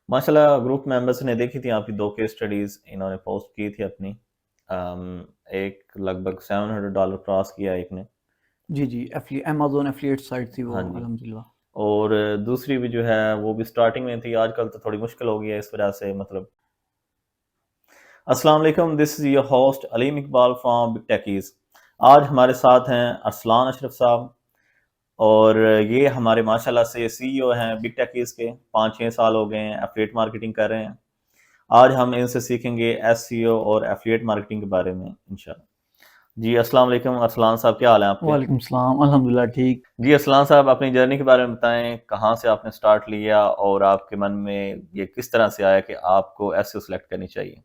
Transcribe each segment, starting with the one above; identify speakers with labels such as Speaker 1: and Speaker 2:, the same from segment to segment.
Speaker 1: माशाल्लाह group members ने देखी थी आपकी 2 केस स्टडीज़ इन्होंने पोस्ट की थी अपनी। एक लगभग $700 क्रॉस किया एक ने।
Speaker 2: जी, जी, अमेज़न एफ़िलिएट साइट थी वो
Speaker 1: हाँ जी।
Speaker 2: अल्हम्दुलिल्लाह।
Speaker 1: और दूसरी भी जो है वो भी स्टार्टिंग में थी, आजकल तो थोड़ी मुश्किल हो गई है इस वजह से मतलब। अस्सलाम वालेकुम, this is your host Aleem Iqbal from Big Techies. आज हमारे साथ हैं अरसलान अशरफ साहब और ये हमारे माशाल्लाह से सीईओ हैं बिग टेकीज़ के। 5-6 साल हो गए हैं, एफ़िलिएट मार्केटिंग कर रहे हैं। आज हम इनसे सीखेंगे एसईओ और एफ़िलिएट मार्केटिंग के बारे में इंशाल्लाह। जी, अस्सलाम वालेकुम अरसलान साहब, क्या हाल है आपके?
Speaker 2: वालेकुम सलाम, अल्हम्दुलिल्लाह ठीक।
Speaker 1: जी, अरसलान साहब अपनी जर्नी के बारे में बताएँ, कहाँ से आपने स्टार्ट लिया और आपके मन में ये किस तरह से आया कि आपको एसईओ सेलेक्ट करनी चाहिए?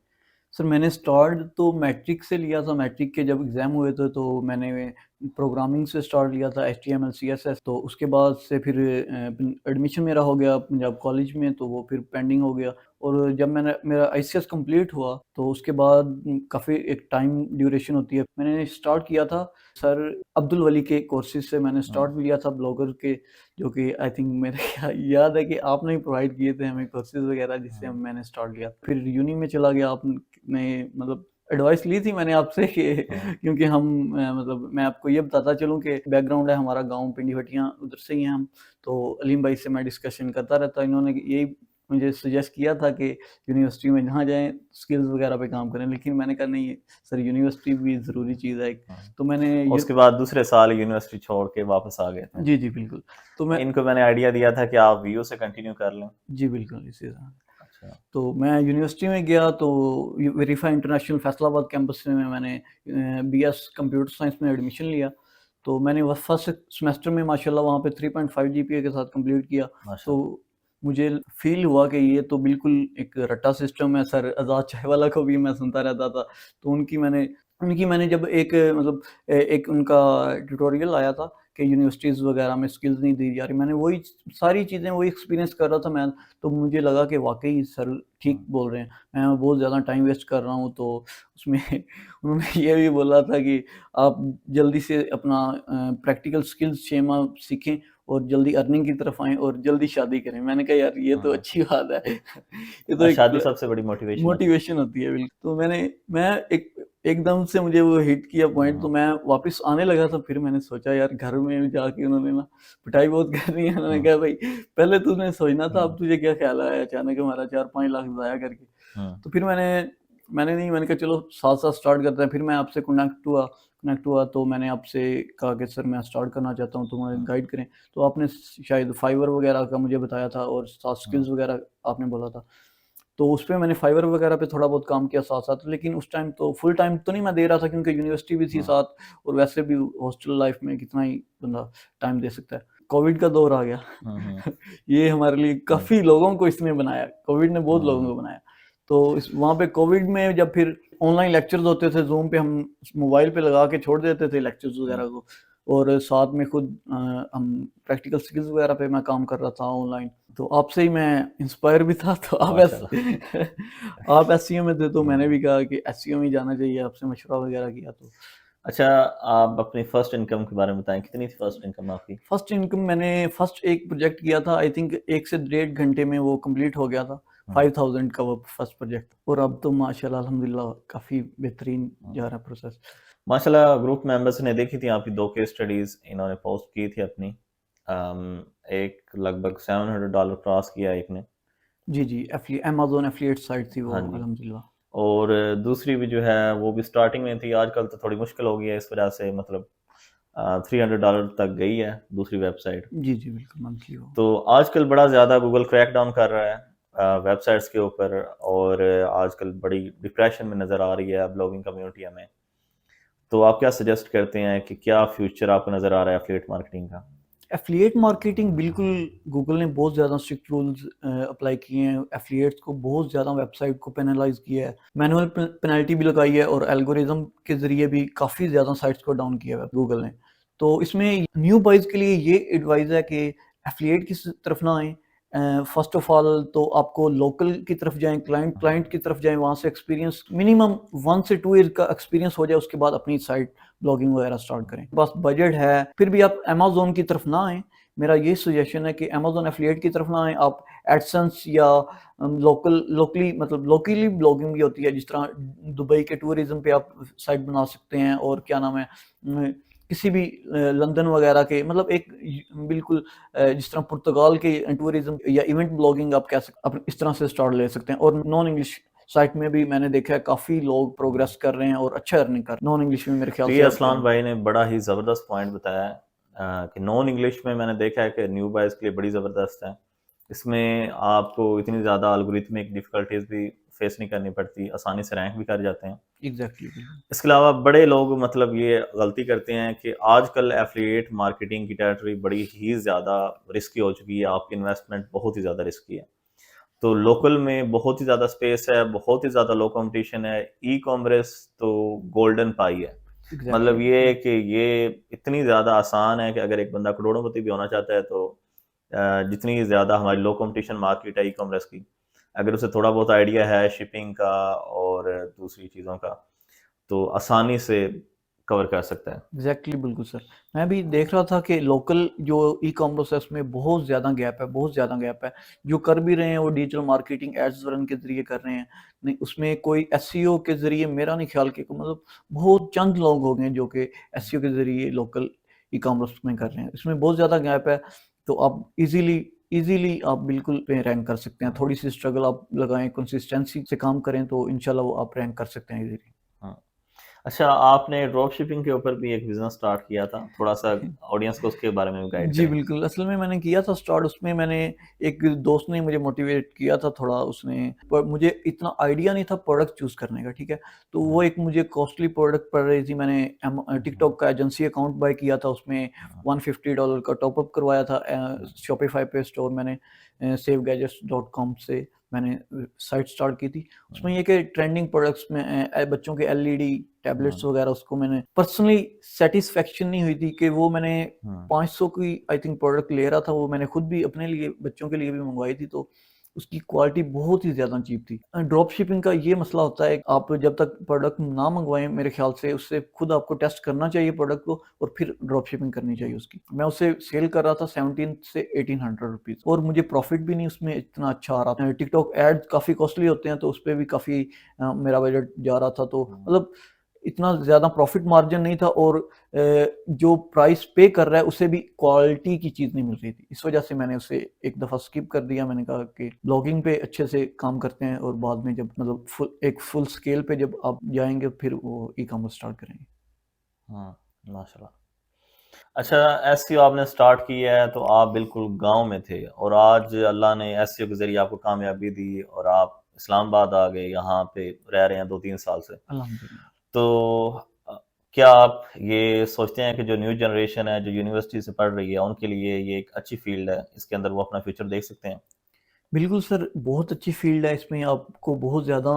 Speaker 2: सर मैंने स्टार्ट तो मैट्रिक से लिया था, मैट्रिक के जब एग्ज़ाम हुए थे तो मैंने प्रोग्रामिंग से स्टार्ट लिया था, एचटीएमएल, सीएसएस। तो उसके बाद से फिर एडमिशन मेरा हो गया पंजाब कॉलेज में, तो वो फिर पेंडिंग हो गया। और जब मैंने मेरा आईसीएस कंप्लीट हुआ तो उसके बाद काफ़ी एक टाइम ड्यूरेशन होती है। मैंने स्टार्ट किया था सर अब्दुल वली के कोर्सेज़ से मैंने स्टार्ट
Speaker 1: हुँ,
Speaker 2: भी लिया था, ब्लॉगर के, जो कि आई थिंक मेरे याद है कि आपने ही प्रोवाइड किए थे हमें कोर्सेज़ वगैरह, जिससे
Speaker 1: हुँ,
Speaker 2: मैंने स्टार्ट लिया। फिर यूनी में चला गया, आपने मतलब एडवाइस ली थी मैंने आपसे कि
Speaker 1: हुँ।
Speaker 2: क्योंकि हम मतलब मैं आपको ये बताता चलूँ कि बैकग्राउंड है हमारा गाँव पिंडी भटियाँ, उधर से ही हैं हम। तो अलीम भाई से मैं डिस्कशन करता रहता, इन्होंने यही मुझे सजेस्ट किया था कि यूनिवर्सिटी में जहाँ जाएँ स्किल्स वगैरह पे काम करें, लेकिन मैंने कहा नहीं सर, यूनिवर्सिटी भी ज़रूरी चीज़ है एक।
Speaker 1: हाँ।
Speaker 2: तो मैंने यू
Speaker 1: उसके बाद दूसरे साल यूनिवर्सिटी छोड़ के वापस आ गए थे।
Speaker 2: जी, जी, बिल्कुल। तो मैं
Speaker 1: इनको मैंने आइडिया दिया था कि आप वीयू से कंटिन्यू कर लें।
Speaker 2: जी, बिल्कुल इसी तरह।
Speaker 1: अच्छा।
Speaker 2: तो मैं यूनिवर्सिटी में गया तो वेरीफा इंटरनेशनल फैसलाबाद कैंपस में मैंने बीएस कंप्यूटर साइंस में एडमिशन लिया। तो मैंने वो फर्स्ट सेमेस्टर में माशाल्लाह वहाँ पे 3.5 जीपीए के साथ कंप्लीट किया। तो
Speaker 1: माशाल्लाह।
Speaker 2: मुझे फ़ील हुआ कि ये तो बिल्कुल एक रट्टा सिस्टम है सर, आज़ाद चायवाला को भी मैं सुनता रहता था। तो उनकी मैंने जब एक मतलब एक उनका ट्यूटोरियल आया था कि यूनिवर्सिटीज़ वगैरह में स्किल्स नहीं दी जा रही। मैंने वही सारी चीज़ें वही एक्सपीरियंस कर रहा था मैं। तो मुझे लगा कि वाक़ई सर ठीक
Speaker 1: हुँ,
Speaker 2: बोल रहे हैं। मैं बहुत ज़्यादा टाइम वेस्ट कर रहा हूँ, तो उसमें उन्होंने ये भी बोला था कि आप जल्दी से अपना प्रैक्टिकल स्किल्स 6 माह सीखें और जल्दी अर्निंग की तरफ आएँ और जल्दी शादी करें। मैंने कहा यार ये तो
Speaker 1: हाँ।
Speaker 2: अच्छी बात है। ये तो एक
Speaker 1: शादी सबसे बड़ी मोटिवेशन होती है।
Speaker 2: मोटिवेशन होती है बिल्कुल। तो मैं एकदम से मुझे वो हिट किया पॉइंट, तो
Speaker 1: हुँ,
Speaker 2: मैं वापस आने लगा था। फिर मैंने सोचा यार घर में जाके उन्होंने ना पिटाई बहुत कर दी है। उन्होंने
Speaker 1: हुँ,
Speaker 2: कहा भाई पहले तूने सोचना था, अब
Speaker 1: हुँ,
Speaker 2: तुझे क्या ख्याल आया अचानक हमारा 4-5 लाख ज़ाया करके।
Speaker 1: हुँ,
Speaker 2: तो फिर मैंने कहा चलो साथ-साथ स्टार्ट करते हैं। फिर मैं आपसे कनेक्ट हुआ तो मैंने आपसे कहा कि सर मैं स्टार्ट करना चाहता हूँ, तो मुझे
Speaker 1: हुँ,
Speaker 2: गाइड करें। तो आपने शायद फाइवर वगैरह का मुझे बताया था और सॉफ्ट
Speaker 1: हुँ,
Speaker 2: स्किल्स वगैरह आपने बोला था। तो उसपे मैंने फाइवर वगैरह पे थोड़ा बहुत काम किया साथ-साथ, लेकिन उस टाइम तो फुल टाइम तो नहीं मैं दे रहा था, क्योंकि यूनिवर्सिटी भी थी
Speaker 1: हुँ,
Speaker 2: साथ और वैसे भी हॉस्टल लाइफ में कितना ही बंदा टाइम दे सकता है। कोविड का दौर आ गया।
Speaker 1: हुँ, हुँ,
Speaker 2: ये हमारे लिए
Speaker 1: हुँ,
Speaker 2: काफ़ी लोगों को इसने बनाया, कोविड ने बहुत लोगों
Speaker 1: हुँ,
Speaker 2: को बनाया। तो इस वहाँ पे कोविड में जब फिर ऑनलाइन लेक्चर्स होते थे, ज़ूम पे हम मोबाइल पे लगा के छोड़ देते थे लेक्चर्स
Speaker 1: हुँ,
Speaker 2: वगैरह को, और साथ में खुद हम प्रैक्टिकल स्किल्स वगैरह पे मैं काम कर रहा था ऑनलाइन। तो आपसे ही मैं इंस्पायर भी था, तो आप
Speaker 1: माशाल्लाह।
Speaker 2: आप एसईओ में थे, तो मैंने
Speaker 1: हुँ।
Speaker 2: भी कहा कि एसईओ में ही जाना चाहिए, आपसे मशवरा वगैरह किया तो।
Speaker 1: अच्छा, आप अपनी फर्स्ट इनकम के बारे में बताएँ, कितनी थी फर्स्ट इनकम आपकी?
Speaker 2: मैंने फर्स्ट एक प्रोजेक्ट किया था, आई थिंक 1 से डेढ़ घंटे में वो कंप्लीट हो गया था।
Speaker 1: हुँ,
Speaker 2: 5000 का वो फर्स्ट प्रोजेक्ट, और अब तो माशाल्लाह अल्हम्दुलिल्लाह काफ़ी बेहतरीन
Speaker 1: हुँ।
Speaker 2: जा रहा है प्रोसेस।
Speaker 1: माशाल्लाह ग्रुप मेंबर्स ने देखी थी आपकी 2 केस स्टडीज़ इन्होंने पोस्ट की थी अपनी। एक लगभग $700 क्रॉस किया एक ने।
Speaker 2: जी, जी, अमेज़न एफ़िलिएट साइट थी वो
Speaker 1: हाँ जी।
Speaker 2: अल्हम्दुलिल्लाह।
Speaker 1: और दूसरी भी जो है वो भी स्टार्टिंग में थी, आजकल तो थोड़ी मुश्किल हो गई है इस वजह से मतलब $300 तक गई है दूसरी वेबसाइट।
Speaker 2: जी, जी, बिल्कुल मंथली वो।
Speaker 1: तो आजकल बड़ा ज़्यादा गूगल क्रैक डाउन कर रहा है वेबसाइट्स के ऊपर और आजकल बड़ी डिप्रेशन में नज़र आ रही है ब्लॉगिंग कम्युनिटी हमें। तो आप क्या सजेस्ट करते हैं कि क्या फ्यूचर आपको नज़र आ रहा है एफिलिएट मार्केटिंग का?
Speaker 2: एफ़िलिएट मार्केटिंग बिल्कुल, गूगल ने बहुत ज़्यादा स्ट्रिक्ट रूल्स अप्लाई किए हैं। एफ़िलिएट्स को बहुत ज़्यादा वेबसाइट को पेनलाइज़ किया है। मैनुअल पेनल्टी भी लगाई है, और एल्गोरिदम के ज़रिए भी काफ़ी ज़्यादा साइट्स को डाउन किया है गूगल ने। तो इसमें न्यू बायर्स के लिए ये एडवाइस है कि एफ़िलिएट की तरफ ना आएँ। फ़र्स्ट ऑफ ऑल तो आपको लोकल की तरफ जाएँ, क्लाइंट क्लाइंट की तरफ जाएँ, वहाँ से एक्सपीरियंस मिनिमम 1 से 2 ईयर का एक्सपीरियंस हो जाए, उसके बाद अपनी साइट ब्लॉगिंग वगैरह स्टार्ट करें। बस बजट है, फिर भी आप अमेज़न की तरफ ना आएँ, मेरा ये सजेशन है कि अमेज़न एफ़िलिएट की तरफ ना आएँ, आप एडसेंस या लोकली मतलब लोकली ब्लॉगिंग भी होती है, जिस तरह दुबई के टूरिज़्म पे आप साइट बना सकते हैं, और क्या नाम है किसी भी लंदन वगैरह के मतलब एक बिल्कुल जिस तरह पुर्तगाल के टूरिज़्म या इवेंट ब्लॉगिंग आप कह सकते आप इस तरह से स्टार्ट ले सकते हैं। और नॉन इंग्लिश साइट में भी मैंने देखा है काफ़ी लोग प्रोग्रेस कर रहे हैं और अच्छा अर्निंग कर नॉन इंग्लिश में मेरे ख्याल
Speaker 1: तो
Speaker 2: से
Speaker 1: ये
Speaker 2: आप
Speaker 1: असलान भाई ने बड़ा ही ज़बरदस्त पॉइंट बताया है कि नॉन इंग्लिश में मैंने देखा है कि न्यू बायर्स के लिए बड़ी ज़बरदस्त है। इसमें आपको इतनी ज़्यादा एल्गोरिथमिक डिफ़िकल्टीज़ भी फेस नहीं करनी पड़ती, आसानी से रैंक भी कर जाते हैं।
Speaker 2: एग्जैक्टली बिल्कुल
Speaker 1: इसके अलावा बड़े लोग मतलब ये गलती करते हैं कि आजकल एफिलिएट मार्केटिंग की टेरिटरी बड़ी ही ज़्यादा रिस्की हो चुकी है, आपकी इन्वेस्टमेंट बहुत ही ज़्यादा रिस्की है। तो लोकल में बहुत ही ज़्यादा स्पेस है, बहुत ही ज़्यादा लो कंपटीशन है, ई कॉमर्स तो गोल्डन पाई है। मतलब
Speaker 2: एग्जैक्टली
Speaker 1: ये है कि ये इतनी ज़्यादा आसान है कि अगर एक बंदा करोड़पति भी होना चाहता है तो जितनी ज़्यादा हमारी लो कंपटीशन मार्केट है ई कॉमर्स की, अगर उसे थोड़ा बहुत आइडिया है शिपिंग का और दूसरी चीज़ों का, तो आसानी से कवर कर सकता है।
Speaker 2: एग्जैक्टली बिल्कुल सर। मैं भी देख रहा था कि लोकल जो ई कॉमर्स है उसमें बहुत ज़्यादा गैप है, बहुत ज़्यादा गैप है। जो कर भी रहे हैं वो डिजिटल मार्केटिंग एड्स रन के ज़रिए कर रहे हैं। नहीं उसमें कोई एसईओ के ज़रिए मेरा नहीं ख्याल कि मतलब बहुत चंद लोग हो गए हैं जो कि एसईओ के ज़रिए लोकल ई कॉमर्स में कर रहे हैं। इसमें बहुत ज़्यादा गैप है, तो आप ईज़िली आप बिल्कुल पे रैंक कर सकते हैं। थोड़ी-सी स्ट्रगल आप लगाएँ, कंसिस्टेंसी से काम करें तो इंशाल्लाह वो आप रैंक कर सकते हैं ईज़िली।
Speaker 1: हाँ। अच्छा, आपने ड्रॉप शिपिंग के ऊपर भी एक बिज़नेस स्टार्ट किया था, थोड़ा-सा ऑडियंस को उसके बारे में भी गाइड
Speaker 2: जी,
Speaker 1: करें?
Speaker 2: बिल्कुल। असल में मैंने किया था स्टार्ट, उसमें मैंने एक दोस्त ने मुझे मोटिवेट किया था थोड़ा, उसने पर मुझे इतना आइडिया नहीं था प्रोडक्ट चूज़ करने का, ठीक है? तो
Speaker 1: हुँ,
Speaker 2: वो एक मुझे कॉस्टली प्रोडक्ट पड़ रही थी, मैंने
Speaker 1: हुँ,
Speaker 2: टिकटॉक का एजेंसी अकाउंट बाय किया था, उसमें
Speaker 1: हुँ,
Speaker 2: $150 का टॉप अप करवाया था
Speaker 1: हुँ,
Speaker 2: शॉपिफ़ाई पे स्टोर मैंने savegadgets.com से मैंने साइट स्टार्ट की थी। उसमें ये कि ट्रेंडिंग प्रोडक्ट्स में बच्चों के एलईडी टैबलेट्स
Speaker 1: हुँ,
Speaker 2: वगैरह उसको मैंने पर्सनली सैटिस्फैक्शन नहीं हुई थी कि वो मैंने
Speaker 1: हुँ,
Speaker 2: 500 की आई थिंक प्रोडक्ट ले रहा था, वो मैंने खुद भी अपने लिए बच्चों के लिए भी मंगवाई थी, तो उसकी क्वालिटी बहुत ही ज़्यादा चीप थी। ड्रॉप शिपिंग का ये मसला होता है, आप जब तक प्रोडक्ट ना मंगवाएँ मेरे ख़्याल से उससे खुद आपको टेस्ट करना चाहिए प्रोडक्ट को और फिर ड्रॉप शिपिंग करनी चाहिए उसकी। मैं उसे सेल कर रहा था 17 से 1800 रुपीज़ और मुझे प्रॉफ़िट भी नहीं उसमें इतना अच्छा आ रहा था। टिकटॉक एड्स काफ़ी कॉस्टली होते हैं, तो उसपे भी काफ़ी मेरा बजट जा रहा था, तो
Speaker 1: हुँ।
Speaker 2: मतलब इतना ज़्यादा प्रॉफ़िट मार्जिन नहीं था और जो प्राइस पे कर रहा है उसे भी क्वालिटी की चीज़ नहीं मिल रही थी। इस वज़ह से मैंने उसे एक दफ़ा स्किप कर दिया। मैंने कहा कि ब्लॉगिंग पे अच्छे से काम करते हैं और बाद में जब मतलब फुल स्केल पे जब आप जाएँगे फिर वो ई-कॉमर्स स्टार्ट करेंगे।
Speaker 1: हाँ, माशाल्लाह। अच्छा, एसईओ आपने स्टार्ट किया है तो आप बिल्कुल गाँव में थे और आज अल्लाह ने एसईओ के ज़रिए आपको कामयाबी दी और आप इस्लामाबाद आ गए, यहाँ पे रह रहे हैं 2-3 साल से।
Speaker 2: अल्हम्दुलिल्लाह।
Speaker 1: तो अ, क्या आप ये सोचते हैं कि जो न्यू जनरेशन है, जो यूनिवर्सिटी से पढ़ रही है, उनके लिए ये एक अच्छी फ़ील्ड है, इसके अंदर वो अपना फ्यूचर देख सकते हैं?
Speaker 2: बिल्कुल सर, बहुत अच्छी फ़ील्ड है, इसमें आपको बहुत ज़्यादा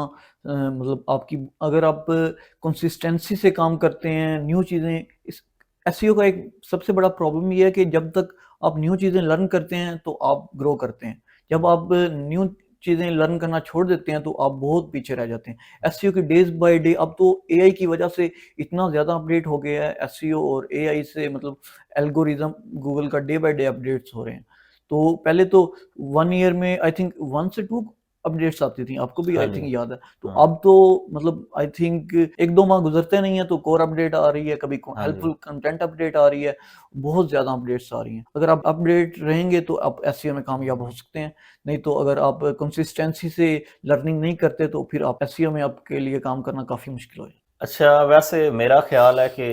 Speaker 2: मतलब आपकी अगर आप कंसिस्टेंसी से काम करते हैं, न्यू चीज़ें इस एसईओ का एक सबसे बड़ा प्रॉब्लम ये है कि जब तक आप न्यू चीज़ें लर्न करते हैं, तो आप ग्रो करते हैं। जब
Speaker 1: हुँ,
Speaker 2: आप न्यू चीज़ें लर्न करना छोड़ देते हैं, तो आप बहुत पीछे रह जाते हैं।
Speaker 1: हुँ,
Speaker 2: एसईओ की डेज़ बाय डे अब तो एआई की वजह से इतना ज़्यादा अपडेट हो गया है एसईओ और एआई से मतलब एल्गोरिदम गूगल का डे बाय डे अपडेट्स हो रहे हैं। तो पहले तो 1 ईयर में आई थिंक 1 से 2 अपडेट्स आती थी, आपको भी
Speaker 1: हाँ
Speaker 2: आई
Speaker 1: जी,
Speaker 2: थिंक याद है। तो
Speaker 1: हाँ,
Speaker 2: अब तो मतलब आई थिंक 1-2 माह गुज़रते नहीं है तो कोर अपडेट आ रही है, कभी को
Speaker 1: हाँ जी।
Speaker 2: हेल्पफुल कंटेंट अपडेट आ रही है, बहुत ज़्यादा अपडेट्स आ रही हैं। अगर आप अपडेट रहेंगे तो आप एसईओ में कामयाब हो सकते हैं, नहीं तो अगर आप कंसिस्टेंसी से लर्निंग नहीं करते तो फिर आप एसईओ में आपके लिए काम करना काफ़ी मुश्किल हो जाए।
Speaker 1: अच्छा, वैसे मेरा ख़्याल है कि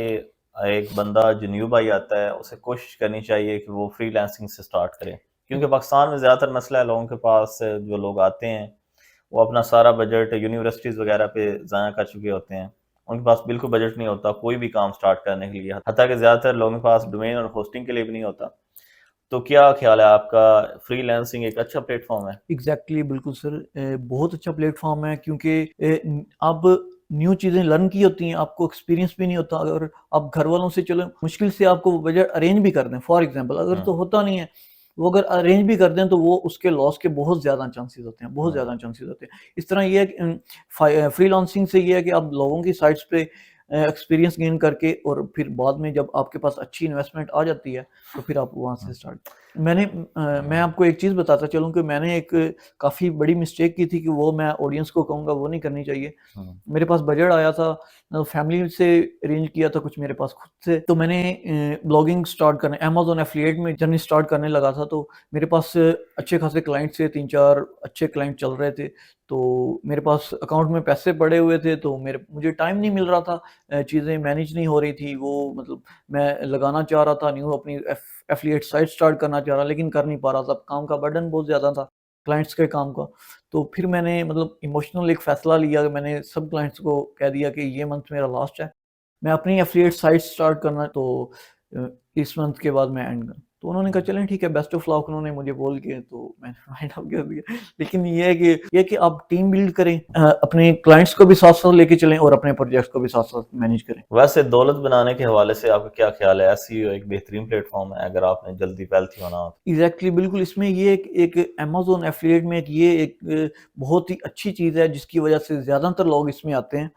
Speaker 1: एक बंदा जो न्यू बाई आता है, उसे कोशिश करनी चाहिए कि वो फ्रीलांसिंग से स्टार्ट करे। क्योंकि पाकिस्तान में ज़्यादातर मसला है लोगों के पास जो लोग आते हैं, वो अपना सारा बजट यूनिवर्सिटीज़ वग़ैरह पे ज़ाया कर चुके होते हैं। उनके पास बिल्कुल बजट नहीं होता कोई भी काम स्टार्ट करने के लिए, हत्ता कि ज़्यादातर लोगों के पास डोमेन और होस्टिंग के लिए भी नहीं होता। तो क्या ख़्याल है आपका फ्रीलांसिंग एक अच्छा प्लेटफ़ॉर्म है?
Speaker 2: एग्ज़ैक्टली बिल्कुल सर, बहुत अच्छा प्लेटफ़ॉर्म है क्योंकि आप न्यू चीज़ें लर्न की होती हैं, आपको एक्सपीरियंस भी नहीं होता। अगर आप घर वालों से चलो मुश्किल से आपको वो बजट अरेंज भी कर दें, फॉर एग्ज़ाम्पल अगर
Speaker 1: हुँ,
Speaker 2: तो होता नहीं है, वो अगर अरेंज भी कर दें तो वो उसके लॉस के बहुत ज़्यादा चांसेज़ होते हैं, बहुत
Speaker 1: हुँ,
Speaker 2: ज़्यादा चांसेज़ होते हैं। इस तरह ये है कि फ्रीलांसिंग से ये है कि आप लोगों की साइट्स पे एक्सपीरियंस गेन करके और फिर बाद में जब आपके पास अच्छी इन्वेस्टमेंट आ जाती है तो फिर आप वहाँ से स्टार्ट। मैं आपको एक चीज़ बताता चलूँ कि मैंने एक काफ़ी बड़ी मिस्टेक की थी कि वो मैं ऑडियंस को कहूँगा वो नहीं करनी चाहिए। मेरे पास बजट आया था, फैमिली से अरेंज किया था कुछ मेरे पास खुद से, तो मैंने ब्लॉगिंग स्टार्ट करने अमेज़न एफ़िलिएट में जर्नी स्टार्ट करने लगा था। तो मेरे पास अच्छे खासे क्लाइंट थे, 3-4 अच्छे क्लाइंट चल रहे थे। तो मेरे पास अकाउंट में पैसे पड़े हुए थे, तो मेरे मुझे टाइम नहीं मिल रहा था, चीज़ें मैनेज नहीं हो रही थी। वो मतलब मैं लगाना चाह रहा था, न्यू अपनी एफ़िलिएट साइट स्टार्ट करना चाह रहा, लेकिन कर नहीं पा रहा था। काम का बर्डन बहुत ज़्यादा था, क्लाइंट्स के काम का। तो फिर मैंने मतलब इमोशनल एक फ़ैसला लिया कि मैंने सब क्लाइंट्स को कह दिया कि ये मंथ मेरा लास्ट है। मैं अपनी एफ़िलिएट साइट स्टार्ट करना है, तो अ, इस मंथ के बाद मैं एंड करूँ। तो उन्होंने कहा चलें ठीक है, बेस्ट ऑफ लक उन्होंने मुझे बोल के, तो मैंने माइंड अप कर दिया। लेकिन ये है कि आप टीम बिल्ड करें, अपने क्लाइंट्स को भी साथ-साथ लेके चलें और अपने प्रोजेक्ट्स को भी साथ-साथ मैनेज करें।
Speaker 1: वैसे दौलत बनाने के हवाले से आपका क्या ख्याल है? एसईओ एक बेहतरीन प्लेटफॉर्म है अगर आपने जल्दी वेल्थी होना हो।
Speaker 2: एग्ज़ैक्टली बिल्कुल, इसमें ये एक अमेज़न एफ़िलिएट में एक बहुत ही अच्छी चीज़ है जिसकी वज़ह से ज़्यादातर लोग इसमें आते हैं।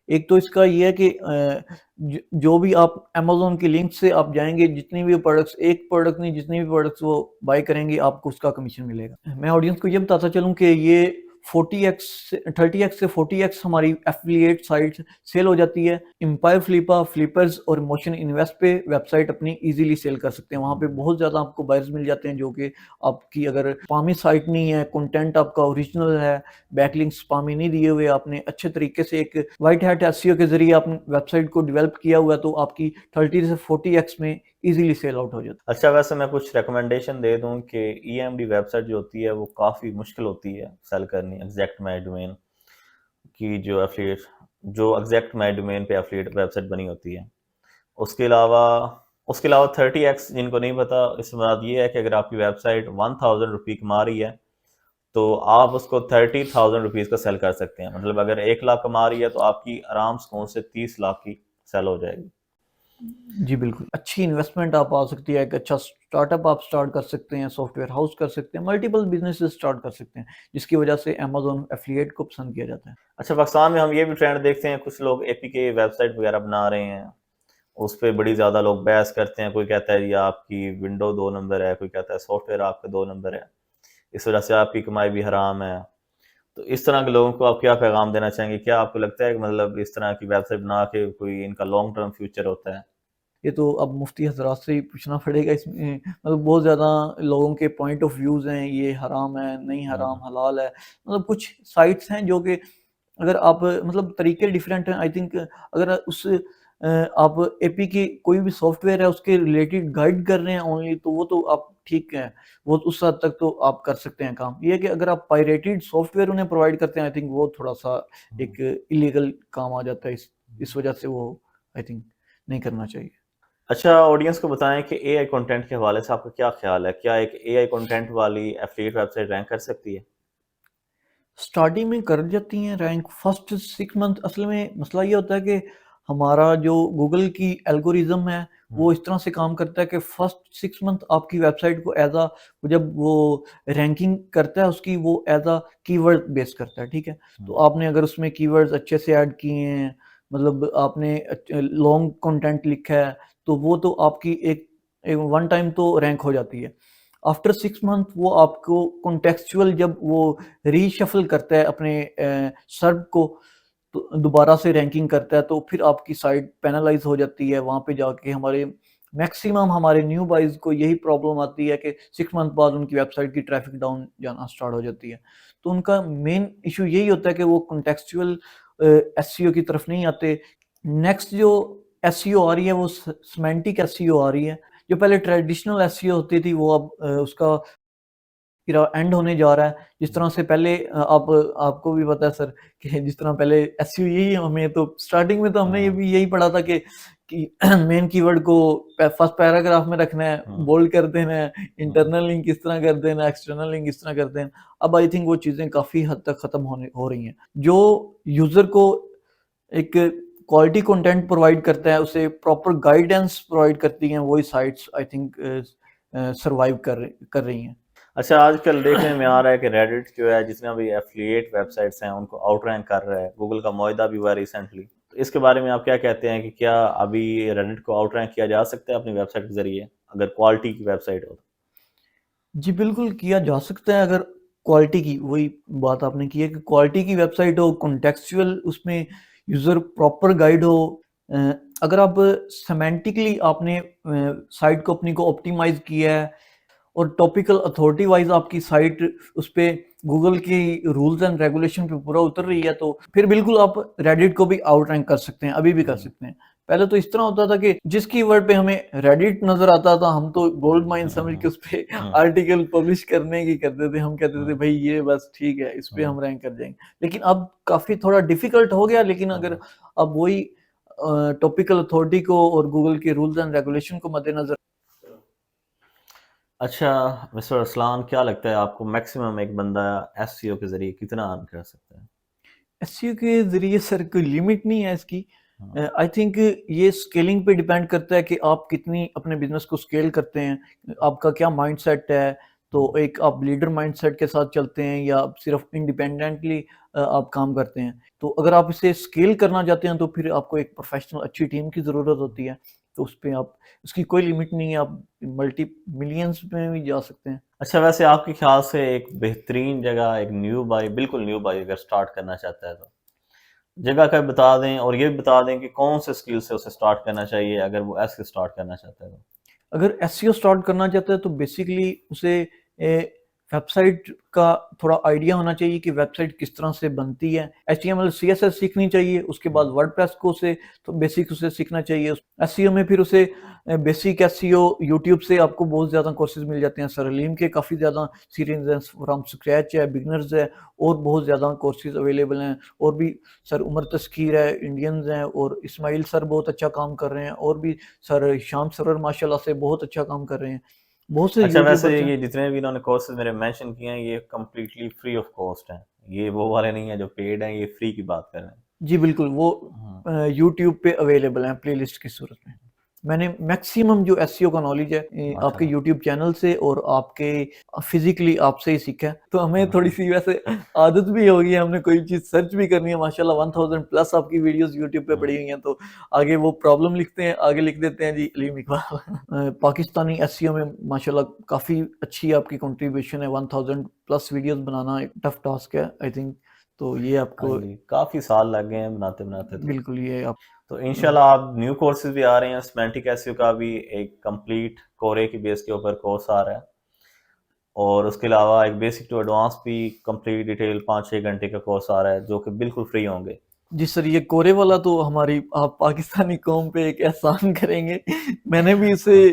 Speaker 2: एक तो इसका ये है कि जो भी आप अमेज़न की लिंक से आप जाएँगे, जितनी भी प्रोडक्ट्स, एक प्रोडक्ट नहीं, जितनी भी प्रोडक्ट्स वो बाय करेंगे, आपको उसका कमीशन मिलेगा। मैं ऑडियंस को ये बताता चलूँ कि ये 40x से 30x से 40x हमारी एफ़िलिएट साइट सेल हो जाती है। एम्पायर फ्लिपा, फ्लिपर्स और मोशन इन्वेस्ट पे वेबसाइट अपनी ईज़िली सेल कर सकते हैं। वहाँ पे बहुत ज़्यादा आपको बायर्स मिल जाते हैं, जो कि आपकी अगर स्पामी साइट नहीं है, कंटेंट आपका ओरिजिनल है, बैकलिंक्स स्पामी नहीं दिए हुए, आपने अच्छे तरीके से एक व्हाइट हैट एसईओ के ज़रिए आपने वेबसाइट को डेवलप किया हुआ है, तो आपकी 30 से 40x में ईज़िली सेल आउट हो जाती है।
Speaker 1: अच्छा, वैसे मैं कुछ रिकमेंडेशन दे दूं कि ईएमडी वेबसाइट जो होती है वो काफ़ी मुश्किल होती है सेल करनी। एग्जैक्ट माई डोमेन की जो एग्जैक्ट माई डोमेन पे एफिलिएट वेबसाइट बनी होती है। उसके अलावा 30x जिनको नहीं पता, इससे बात ये है कि अगर आपकी वेबसाइट 1000 रुपये कमा रही है तो आप उसको 30,000 रुपीज़ का सेल कर सकते हैं। मतलब अगर 1 लाख कमा रही है तो आपकी आराम से 30 लाख की सेल हो जाएगी।
Speaker 2: जी, बिल्कुल। अच्छी इन्वेस्टमेंट आप आ सकती है, एक अच्छा स्टार्टअप आप स्टार्ट कर सकते हैं, सॉफ्टवेयर हाउस कर सकते हैं, मल्टीपल बिज़नेसेस स्टार्ट कर सकते हैं, जिसकी वजह से अमेज़न एफ़िलिएट को पसंद किया जाता है।
Speaker 1: अच्छा, पाकिस्तान में हम ये भी ट्रेंड देखते हैं, कुछ लोग एपीके वेबसाइट वगैरह बना रहे हैं, उस पे बड़ी ज़्यादा लोग बहस करते हैं। कोई कहता है ये आपकी विंडो 2 नंबर है, कोई कहता है सॉफ्टवेयर आपका 2 नंबर है, इस वजह से आपकी कमाई भी हराम है। तो इस तरह के लोगों को आप क्या पैगाम देना चाहेंगे? क्या आपको लगता है कि मतलब इस तरह की वेबसाइट बना के कोई इनका लॉन्ग टर्म फ्यूचर होता है?
Speaker 2: ये तो अब मुफ्ती हज़रात से ही पूछना पड़ेगा इसमें, मतलब बहुत ज़्यादा लोगों के पॉइंट ऑफ व्यूज़ हैं, ये हराम है, नहीं हराम,
Speaker 1: हुँ,
Speaker 2: हलाल है। मतलब कुछ साइट्स हैं जो कि अगर आप मतलब तरीके डिफरेंट हैं, आई थिंक अगर आप एपी की कोई भी सॉफ्टवेयर है उसके रिलेटेड गाइड कर रहे हैं ओनली, तो वो तो आप ठीक है, वो उस हद तक तो आप कर सकते हैं काम। ये है कि अगर आप पायरेटेड सॉफ्टवेयर उन्हें प्रोवाइड करते हैं, आई थिंक वो थोड़ा-सा
Speaker 1: हुँ।
Speaker 2: एक इल्लीगल काम आ जाता है। इस वजह से वो आई थिंक नहीं करना चाहिए।
Speaker 1: अच्छा, ऑडियंस को बताएँ कि एआई कंटेंट के हवाले से आपका क्या ख़्याल है? क्या एक एआई कंटेंट वाली एफ़िलिएट वेबसाइट रैंक कर सकती है?
Speaker 2: स्टार्टिंग में कर जाती हैं रैंक, फर्स्ट 6 मंथ। असल में मसला ये होता है कि हमारा जो गूगल की एल्गोरिदम है,
Speaker 1: हुँ,
Speaker 2: वो इस तरह से काम करता है कि फर्स्ट 6 मंथ आपकी वेबसाइट को जब वो रैंकिंग करता है उसकी, वो कीवर्ड बेस करता है, ठीक है? तो
Speaker 1: हुँ,
Speaker 2: आपने अगर उसमें कीवर्ड्स अच्छे से ऐड किए हैं, मतलब आपने लॉन्ग कंटेंट लिखा है, तो वो तो आपकी एक एक वन टाइम तो रैंक हो जाती है। आफ्टर 6 मंथ वो आपको कॉन्टेक्सचुअल जब वो रीशफ़ल करता है अपने सर्व को, तो दोबारा से रैंकिंग करता है, तो फिर आपकी साइट पेनलाइज़ हो जाती है। वहाँ पे जाके हमारे न्यू बायर्स को यही प्रॉब्लम आती है कि 6 मंथ बाद उनकी वेबसाइट की ट्रैफ़िक डाउन जाना स्टार्ट हो जाती है। तो उनका मेन इश्यू यही होता है कि वो कॉन्टेक्सचुअल एसईओ की तरफ नहीं आते। नेक्स्ट जो एसईओ आ रही है वो सेमांटिक एसईओ आ रही है। जो पहले ट्रेडिशनल एसईओ होती थी, वो अब उसका इरा एंड होने जा रहा है। जिस तरह से पहले आप आपको भी पता है सर कि जिस तरह पहले एसईओ यही हमें तो स्टार्टिंग में तो हमने ये
Speaker 1: हुँ,
Speaker 2: भी यही पढ़ा था कि मेन कीवर्ड को फर्स्ट पैराग्राफ में रखना है,
Speaker 1: हुँ,
Speaker 2: बोल्ड कर देना है,
Speaker 1: हुँ।
Speaker 2: इंटरनल लिंक इस तरह कर देना है, एक्सटर्नल लिंक इस तरह कर देना। अब आई थिंक वो चीज़ें काफ़ी हद तक खत्म होने हो रही हैं। जो यूज़र को एक क्वालिटी कंटेंट प्रोवाइड करता है, उसे प्रॉपर गाइडेंस प्रोवाइड करती हैं, वही साइट्स आई थिंक सर्वाइव कर रही हैं।
Speaker 1: अच्छा, आजकल देखने में आ रहा है कि रेडिट जो है जितने भी एफ़िलिएट वेबसाइट्स हैं उनको आउट रैंक कर रहा है। गूगल का मुआहिदा भी हुआ रिसेंटली। तो इसके बारे में आप क्या कहते हैं कि क्या अभी रेडिट को आउट रैंक किया जा सकता है अपनी वेबसाइट के ज़रिए, अगर क्वालिटी की वेबसाइट हो तो?
Speaker 2: जी, बिल्कुल किया जा सकता है अगर क्वालिटी की, वही बात आपने की है कि क्वालिटी की वेबसाइट हो, कॉन्टेक्सचुअल उसमें यूज़र प्रॉपर गाइड हो। अ, अगर आप सेमेंटिकली आपने साइट को अपनी को ऑप्टिमाइज़ किया है और टॉपिकल अथॉरिटी वाइज़ आपकी साइट उस पे गूगल की रूल्स एंड रेगुलेशन पे पूरा उतर रही है, तो फिर बिल्कुल आप रेडिट को भी आउट रैंक कर सकते हैं, अभी भी कर सकते हैं। पहले तो इस तरह होता था कि जिस कीवर्ड पे हमें रेडिट नज़र आता था, हम तो गोल्ड माइन समझ के उस पे आर्टिकल पब्लिश करने की करते थे। हम कहते थे भई ये बस ठीक है, इस पे हम रैंक कर जाएँगे। लेकिन अब काफ़ी थोड़ा डिफ़िकल्ट हो गया, लेकिन अगर अब वही टॉपिकल अथॉरिटी को और गूगल के रूल्स एंड रेगुलेशन को मद्देनज़र।
Speaker 1: अच्छा, मिस्टर अरसलान, क्या लगता है आपको मैक्सिमम एक बंदा एसईओ के ज़रिए कितना अर्न कर सकता है?
Speaker 2: एसईओ के ज़रिए सर कोई लिमिट नहीं है इसकी।
Speaker 1: हाँ,
Speaker 2: आई थिंक ये स्केलिंग पे डिपेंड करता है कि आप कितनी अपने बिज़नेस को स्केल करते हैं, आपका क्या माइंडसेट है। तो एक आप लीडर माइंडसेट के साथ चलते हैं या आप सिर्फ इंडिपेंडेंटली आप काम करते हैं। तो अगर आप इसे स्केल करना चाहते हैं तो फिर आपको एक प्रोफेशनल अच्छी टीम की ज़रूरत होती है। तो उस पे आप, उसकी कोई लिमिट नहीं है, आप मल्टी मिलियंस में भी जा सकते हैं।
Speaker 1: अच्छा, वैसे आपके ख्याल से एक बेहतरीन जगह एक न्यू बाई, बिल्कुल न्यू बाई अगर स्टार्ट करना चाहता है तो जगह का बता दें, और ये भी बता दें कि कौन से स्किल से उसे स्टार्ट करना चाहिए अगर वो ऐसे स्टार्ट करना चाहता है तो?
Speaker 2: अगर एसईओ स्टार्ट करना चाहता है तो बेसिकली उसे वेबसाइट का थोड़ा आइडिया होना चाहिए कि वेबसाइट किस तरह से बनती है। एचटीएमएल सीएसएस सीखनी चाहिए, उसके बाद वर्डप्रेस को उसे तो बेसिक उसे सीखना चाहिए। एसईओ में फिर उसे बेसिक एसईओ यूट्यूब से आपको बहुत ज़्यादा कोर्सेज मिल जाते हैं। सर अलीम के काफ़ी ज़्यादा सीरीज हैं, फ्रॉम स्क्रैच है, बिगनर्स है, और बहुत ज़्यादा कोर्सेज अवेलेबल हैं। और भी सर उमर तस्कीर है, इंडियंस हैं, और इस्माइल सर बहुत अच्छा काम कर रहे हैं, और भी सर शाम सरवर माशाल्लाह से बहुत अच्छा काम कर रहे हैं। बहुत से
Speaker 1: अच्छा, वैसे
Speaker 2: यूट्यूबर्स हैं।
Speaker 1: ये जितने भी इन्होंने कोर्सेज मेरे मेंशन किए हैं ये कम्प्लीटली फ्री ऑफ कॉस्ट हैं, ये वो वाले नहीं है जो पेड हैं, ये फ्री की बात कर रहे हैं।
Speaker 2: जी, बिल्कुल, वो
Speaker 1: हाँ,
Speaker 2: यूट्यूब पे अवेलेबल हैं प्लेलिस्ट की सूरत में। मैंने मैक्सिमम जो एसईओ का नॉलेज है आपके
Speaker 1: माशाल्लाह।
Speaker 2: यूट्यूब चैनल से और आपके फिज़िकली आपसे ही सीखा है। तो हमें
Speaker 1: हाँ,
Speaker 2: थोड़ी-सी वैसे आदत भी हो गई है, हमने कोई चीज़ सर्च भी करनी है, माशाल्लाह 1000 प्लस आपकी वीडियोज़ यूट्यूब पे
Speaker 1: हाँ,
Speaker 2: पड़ी हुई हैं, तो आगे वो प्रॉब्लम लिखते हैं, आगे लिख देते हैं जी अलीम इकबाल। पाकिस्तानी एसईओ में माशाल्लाह काफ़ी अच्छी आपकी कंट्रीब्यूशन है, 1000 प्लस वीडियोज़ बनाना एक टफ टास्क है आई थिंक। तो ये
Speaker 1: हाँ
Speaker 2: आपको
Speaker 1: जी, काफ़ी साल लग गए हैं बनाते-बनाते तो।
Speaker 2: बिल्कुल ये आप
Speaker 1: तो इंशाल्लाह आप न्यू कोर्सेज़ भी आ रहे हैं, सिमेंटिक एसईओ का भी एक कंप्लीट कोरे की बेस के ऊपर कोर्स आ रहा है, और उसके अलावा एक बेसिक टू एडवांस भी कंप्लीट डिटेल 5-6 घंटे का कोर्स आ रहा है, जो कि बिल्कुल फ्री होंगे।
Speaker 2: जी सर, ये कोरे वाला तो हमारी आप पाकिस्तानी कौम पे एक एहसान करेंगे। मैंने भी इसे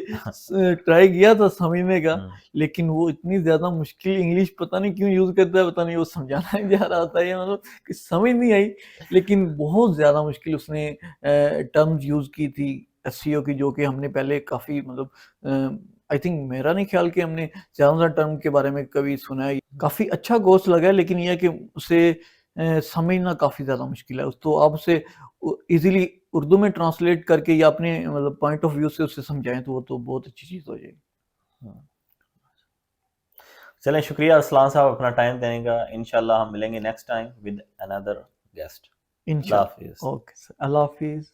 Speaker 2: ट्राई किया था समझने का,
Speaker 1: हुँ,
Speaker 2: लेकिन वो इतनी ज़्यादा मुश्किल इंग्लिश पता नहीं क्यों यूज़ करता है, पता नहीं वो समझाना नहीं जा रहा था या मतलब कि समझ नहीं आई। लेकिन बहुत ज़्यादा मुश्किल उसने टर्म्स यूज़ की थी एसईओ की, जो कि हमने पहले काफ़ी मतलब आई थिंक मेरा नहीं ख्याल कि हमने ज़्यादा टर्म के बारे में कभी सुना है। काफ़ी अच्छा कोर्स लगा है, लेकिन ये है कि उसे समझना काफ़ी ज़्यादा मुश्किल है। तो आप उसे ईज़िली उर्दू में ट्रांसलेट करके या अपने मतलब पॉइंट ऑफ व्यू से उसे समझाएँ तो वो तो बहुत अच्छी चीज़ हो जाएगी।
Speaker 1: हाँ। चलें, शुक्रिया अरसलान साहब अपना टाइम देने का। इंशाल्लाह हम मिलेंगे next time with another guest. अल्लाह
Speaker 2: इंशाल्लाह।
Speaker 1: हाफ़िज़।
Speaker 2: ओके सर, अल्लाह हाफ़िज़।